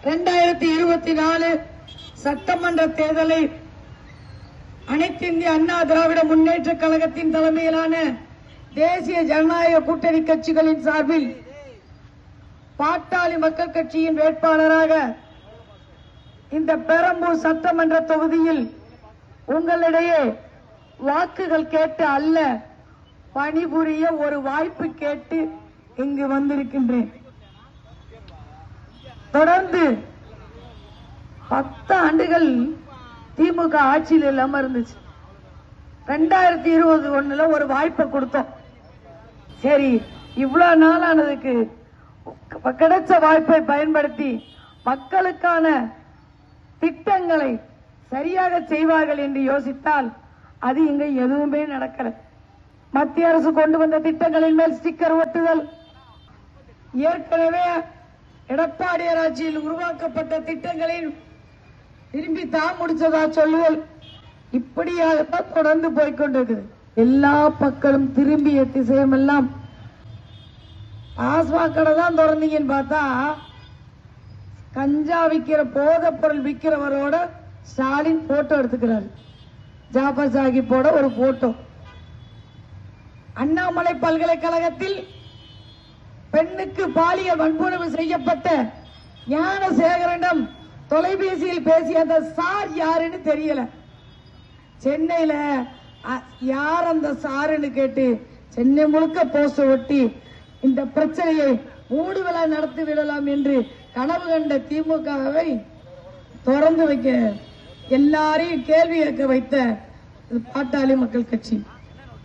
2024 சட்டமன்ற தேர்தலை அனைத்து இந்திய அண்ணா திராவிட முன்னேற்ற கழகத்தின் தலைமையிலான தேசிய ஜனநாயக கூட்டணி கட்சிகளின் சார்பில் பாட்டாளி மக்கள் கட்சியின் வேட்பாளராக இந்த பெரம்பூர் சட்டமன்ற தொகுதியில் உங்களிடையே வாக்குகள் கேட்டு அல்ல, பணிபுரிய ஒரு வாய்ப்பு கேட்டு இங்கு வந்திருக்கின்றேன். தொடர்ந்து 10 ஆண்டுகள் திமுக ஆட்சியில் இல்லாம இருந்துச்சு. 2021 ஒரு வாய்ப்பை கொடுத்தோம். சரி, இவ்வளவு நாளானதுக்கு கிடைச்ச வாய்ப்பை பயன்படுத்தி மக்களுக்கான திட்டங்களை சரியாக செய்வார்கள் என்று யோசித்தால் அது இங்க எதுவுமே நடக்கல. மத்திய அரசு கொண்டு வந்த திட்டங்களின் மேல் ஸ்டிக்கர் ஒட்டுதல், ஏற்கனவே எடப்பாடியார் ஆட்சியில் உருவாக்கப்பட்ட திட்டங்களில் திரும்பி தான் முடிச்சதா சொல்லுதல், இப்படியாகத்தான் தொடர்ந்து போய்கொண்டிருக்குது. எல்லா மக்களும் திரும்பிய திசையமெல்லாம் டாஸ்மாக் கடை தான் திறந்தீங்கன்னு பார்த்தா கஞ்சா விற்கிற போதைப் பொருள் விற்கிறவரோட ஸ்டாலின் போட்டோ எடுத்துக்கிறார். ஜாபர் சாஹிப்போட ஒரு போட்டோ. அண்ணாமலை பல்கலைக்கழகத்தில் பெண்ணுக்கு பாலியல் வன்புணர்வு செய்யப்பட்ட ஞானசேகரனிடம் தொலைபேசியில் பேசிய அந்த சார் யாருன்னு தெரியல. சென்னையில யார் அந்த சாருன்னு கேட்டு சென்னை முழுக்க போஸ்டர் ஒட்டி இந்த பிரச்சனையை மூடு விழா நடத்தி விடலாம் என்று கனவு கண்ட திமுகவை திறந்து வைக்க எல்லாரையும் கேள்வி கேட்க வைத்த பாட்டாளி மக்கள் கட்சி.